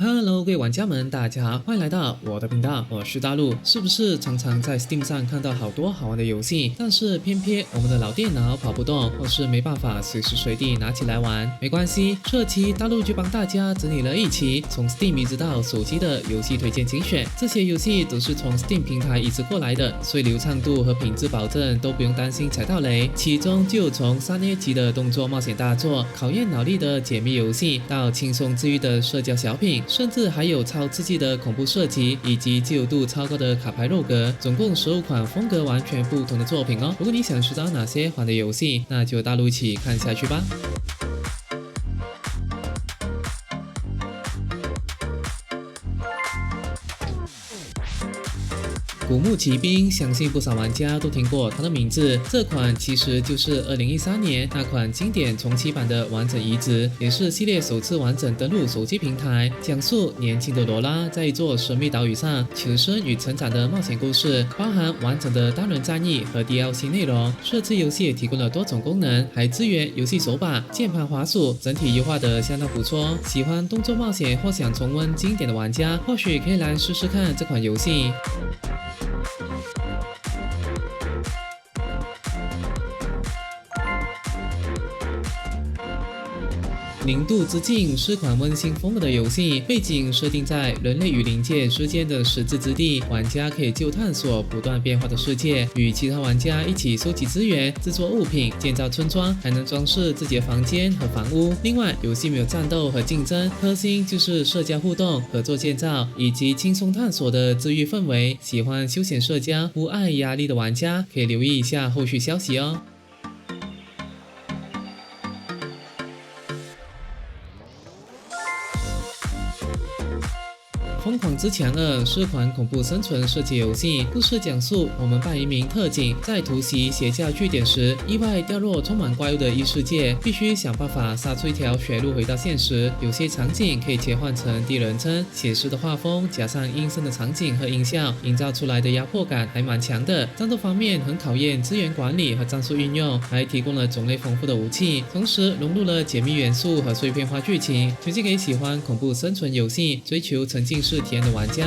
Hello，各位玩家們，大家好，歡迎來到我的頻道，我是大陸。是不是常常在 Steam 上看到好多好玩的遊戲，但是偏偏我們的老電腦跑不動，或是沒辦法隨時隨地拿起來玩？沒關係，這期大陸就幫大家整理了一期從 Steam 一直到手機的遊戲推薦精選。這些遊戲都是從 Steam 平台移植過來的，所以流暢度和品質保證都不用擔心踩到雷。其中就從3A 級的動作冒險大作、考驗腦力的解謎遊戲，到輕鬆治癒的社交小品，甚至還有超刺激的恐怖射擊，以及自由度超高的卡牌肉鸽，總共15款風格完全不同的作品哦。如果你想知道哪些款的游戲，那就大陸一起看下去吧。古墓奇兵，相信不少玩家都听過它的名字。這款其實就是2013年那款經典重啟版的完整移植，也是系列首次完整登陸手機平台，講述年輕的羅拉在一座神秘島嶼上求生與成長的冒險故事，包含完整的單人戰役和 DLC 內容。這次遊戲也提供了多種功能，還支援遊戲手把、鍵盤、滑鼠，整體優化的相當不錯。喜歡動作冒險或想重溫經典的玩家，或許可以來試試看這款遊戲。零度之境是款溫馨風格的遊戲，背景設定在人類與靈界之間的十字之地，玩家可以就探索不斷變化的世界，與其他玩家一起收集資源、製作物品、建造村莊，還能裝飾自己的房間和房屋。另外，遊戲沒有戰鬥和競爭，核心就是社交互動、合作建造以及輕鬆探索的治癒氛圍。喜歡休閒社交、不愛壓力的玩家可以留意一下後續消息哦。瘋狂之牆2是款恐怖生存射擊遊戲，故事講述我們扮一名特警，在突襲邪教據點時，意外掉落充滿怪物的異世界，必須想辦法殺出一條血路回到現實。有些場景可以切換成第人稱，寫實的畫風加上陰森的場景和音效，營造出來的壓迫感還蠻強的。戰鬥方面很考驗資源管理和戰術運用，還提供了種類豐富的武器，同時融入了解謎元素和碎片化劇情，推薦給喜歡恐怖生存遊戲、追求沉浸式體驗的玩家。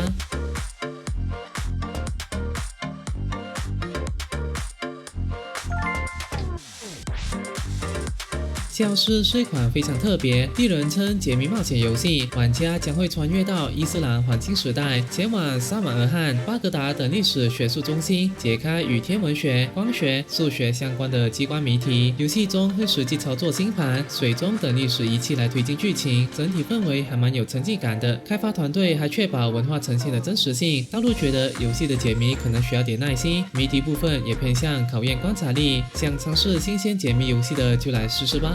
消失是一款非常特別第人稱解謎冒險遊戲，玩家將會穿越到伊斯蘭黃金時代，前往沙馬爾罕、巴格達等歷史學術中心，解開與天文學、光學、數學相關的機關謎題。遊戲中會實際操作星盤、水鐘等歷史儀器來推進劇情，整體氛圍還蠻有沉浸感的。開發團隊還確保文化呈現的真實性。大陸覺得遊戲的解謎可能需要點耐心，謎題部分也偏向考驗觀察力。想嘗試新鮮解謎遊戲的就來試試吧。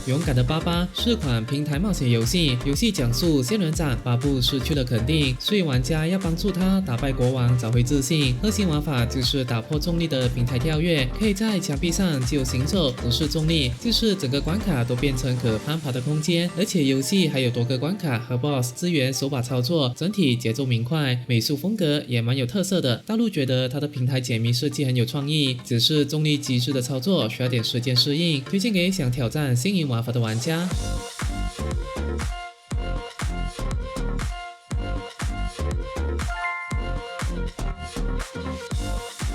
勇敢的巴巴是款平台冒險遊戲，遊戲講述仙人掌巴布失去了肯定，所以玩家要幫助他打敗國王，找回自信。核心玩法就是打破重力的平台跳躍，可以在牆壁上自由行走，不是重力，就是整個關卡都變成可攀爬的空間。而且遊戲還有多個關卡和 BOSS 支援手把操作，整體節奏明快，美術風格也蠻有特色的。大陸覺得它的平台解謎設計很有創意，只是重力機制的操作需要點時間適應，推薦給想挑戰新穎玩法的玩家。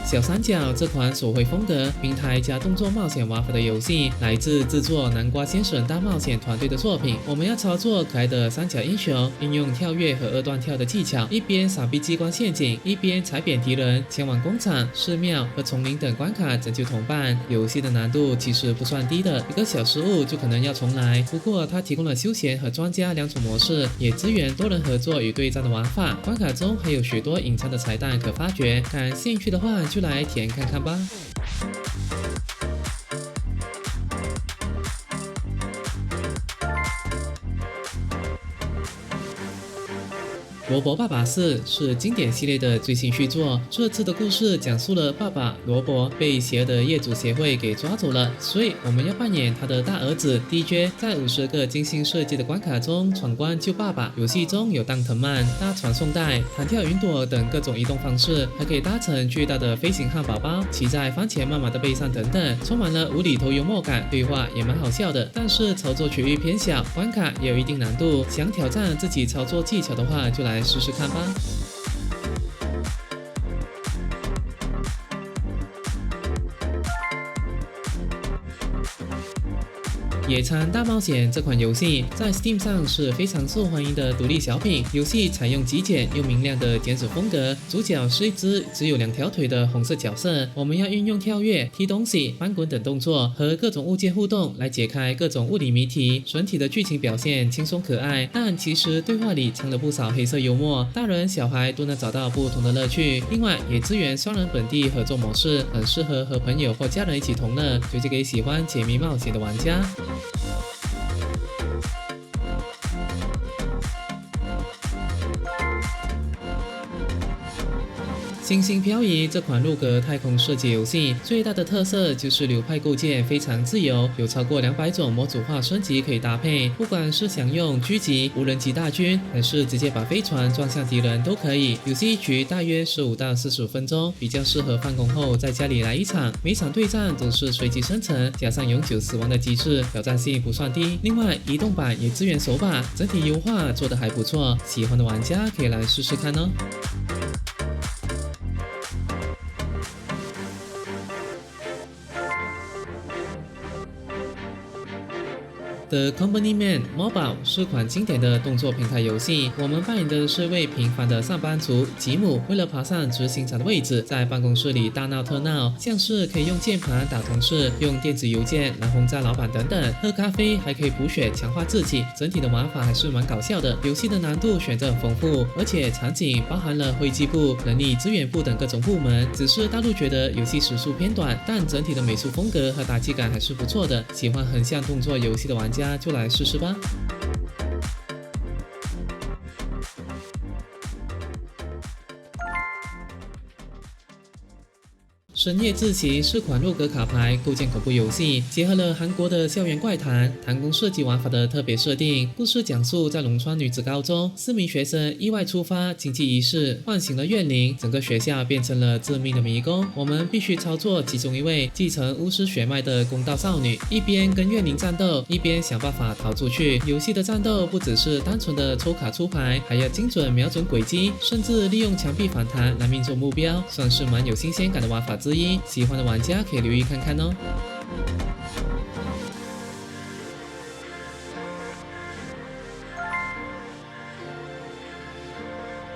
小三角這款手繪風格、平台加動作冒險玩法的遊戲，來自制作南瓜先生大冒險團隊的作品。我們要操作可愛的三角英雄，運用跳躍和二段跳的技巧，一邊閃避機關陷阱，一邊踩扁敵人，前往工廠、寺廟和叢林等關卡拯救同伴。遊戲的難度其實不算低的，一個小失誤就可能要重來。不過它提供了休閒和專家兩種模式，也支援多人合作與對戰的玩法。關卡中還有許多隱藏的彩蛋可發掘，感興趣的話就來體驗看看吧。羅伯爸爸4是經典系列的最新續作，這次的故事講述了爸爸羅伯被邪惡的業主協會給抓走了，所以我們要扮演他的大兒子 DJ， 在50個精心設計的關卡中闖關救爸爸。遊戲中有盪藤蔓、搭傳送帶、彈跳雲朵等各種移動方式，還可以搭乘巨大的飛行漢堡包，騎在番茄媽媽的背上等等，充滿了無厘頭幽默感，對話也蠻好笑的。但是操作區域偏小，關卡也有一定難度，想挑戰自己操作技巧的話，就來試試看吧。野餐大冒險這款遊戲在 Steam 上是非常受歡迎的獨立小品。遊戲採用極簡又明亮的簡史風格，主角是一隻只有2條腿的紅色角色。我們要運用跳躍、踢東西、翻滾等動作和各種物件互動來解開各種物理謎題。整體的劇情表現輕鬆可愛，但其實對話裡藏了不少黑色幽默，大人小孩都能找到不同的樂趣。另外也支援雙人本地合作模式，很適合和朋友或家人一起同樂，推薦給喜歡解謎冒險的玩家。星星漂移這款陆格太空射擊遊戲最大的特色就是流派構建非常自由，有超過200種模組化升級可以搭配，不管是想用狙擊、無人機大軍，還是直接把飛船撞向敵人都可以。遊戲一局大約15到45分鐘，比較適合放工後在家裡來一場。每場對戰都是隨機生成，加上永久死亡的機制，挑戰性不算低。另外移動版也支援手把，整體優化做得還不錯，喜歡的玩家可以來試試看哦。The Company Man Mobile 是款經典的動作平台遊戲，我們扮演的是位平凡的上班族吉姆，為了爬上執行長的位置，在辦公室裡大鬧特鬧，像是可以用鍵盤打同事，用電子郵件來轟炸老闆等等，喝咖啡還可以補血強化自己，整體的玩法還是蠻搞笑的。遊戲的難度選擇很豐富，而且場景包含了會計部、人力資源部等各種部門，只是大陸覺得遊戲時數偏短，但整體的美術風格和打擊感還是不錯的，喜歡橫向動作遊戲的玩家就來試試吧。深夜自習是款陸格卡牌構建恐怖遊戲，結合了韓國的校園怪談、彈弓射擊玩法的特別設定。故事講述在龍川女子高中，4名學生意外觸發經濟儀式，喚醒了怨靈，整個學校變成了致命的迷宮。我們必須操作其中一位繼承巫師血脈的公道少女，一邊跟怨靈戰鬥，一邊想辦法逃出去。遊戲的戰鬥不只是單純的抽卡出牌，還要精準瞄準軌跡，甚至利用牆壁反彈來命中目標，算是蠻有新鮮感的玩法之一。喜歡的玩家可以留意看看哦。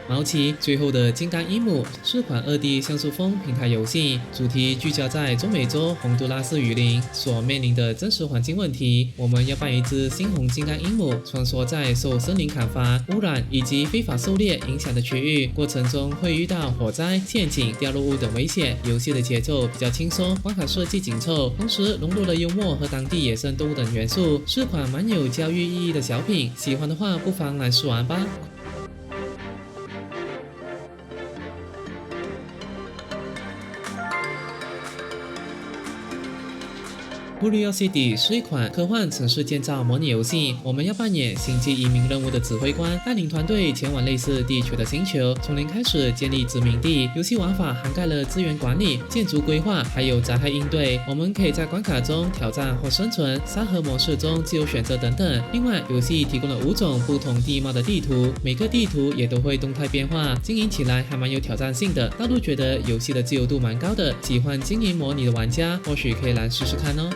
毛奇最後的金剛鸚鵡是款2D 像素風平台遊戲，主題聚焦在中美洲洪都拉斯雨林所面臨的真實環境問題。我們要扮演一隻猩紅金剛鸚鵡，穿梭在受森林砍伐、污染以及非法狩獵影響的區域，過程中會遇到火災、陷阱、掉落物等危險。遊戲的節奏比較輕鬆，關卡設計緊湊，同時融入了幽默和當地野生動物等元素，是款蠻有教育意義的小品。喜歡的話，不妨來試玩吧。Curiosity 是一款科幻城市建造模擬遊戲，我們要扮演星際移民任務的指揮官，帶領團隊前往類似地球的星球，從零開始建立殖民地。遊戲玩法涵蓋了資源管理、建築規劃，還有災害應對。我們可以在關卡中挑戰或生存，沙盒模式中自由選擇等等。另外，遊戲提供了5種不同地貌的地圖，每個地圖也都會動態變化，經營起來還蠻有挑戰性的。大陸覺得遊戲的自由度蠻高的，喜歡經營模擬的玩家或許可以來試試看哦。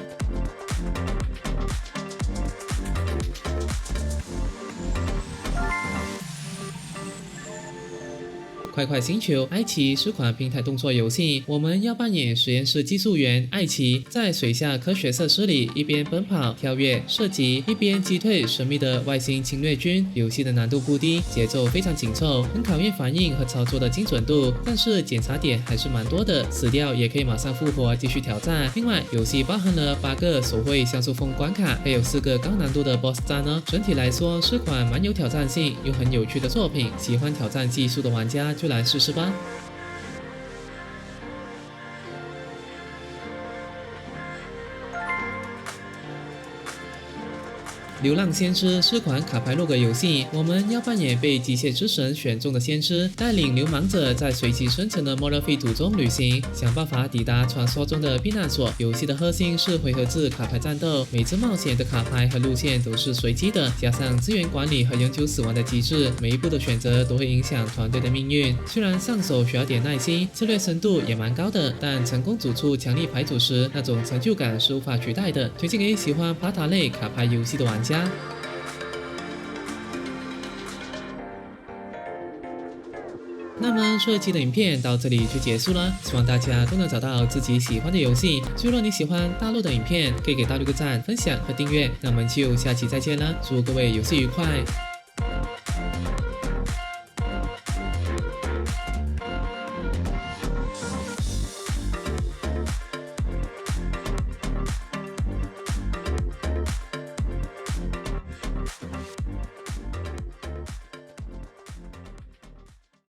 快快星球艾奇是款平台动作游戏，我们要扮演實驗室技術員艾奇，在水下科學設施裡一邊奔跑、跳躍、射擊，一邊擊退神秘的外星侵略軍。遊戲的難度不低，節奏非常緊湊，很考驗反應和操作的精準度，但是檢查點還是蠻多的，死掉也可以馬上復活繼續挑戰。另外，遊戲包含了8個手繪像素風關卡，還有4個高難度的 BOSS 戰呢。整體來說是款蠻有挑戰性又很有趣的作品，喜歡挑戰技術的玩家就來試試吧。流浪先知是款卡牌洛格遊戲，我們要扮演被機械之神選中的先知，帶領流氓者在隨機生成的莫勒費土中旅行，想辦法抵達傳說中的避難所。遊戲的核心是回合制卡牌戰鬥，每次冒險的卡牌和路線都是隨機的，加上資源管理和永久死亡的機制，每一步的選擇都會影響團隊的命運。雖然上手需要點耐心，策略深度也蠻高的，但成功組出強力牌組時，那種成就感是無法取代的。推薦給喜歡爬塔類卡牌遊戲的玩家。那麼這期的影片到這裡就結束了，希望大家都能找到自己喜歡的遊戲。如果你喜歡大陸的影片，可以給大陸個讚、分享和訂閱。那我們就下期再見了，祝各位遊戲愉快。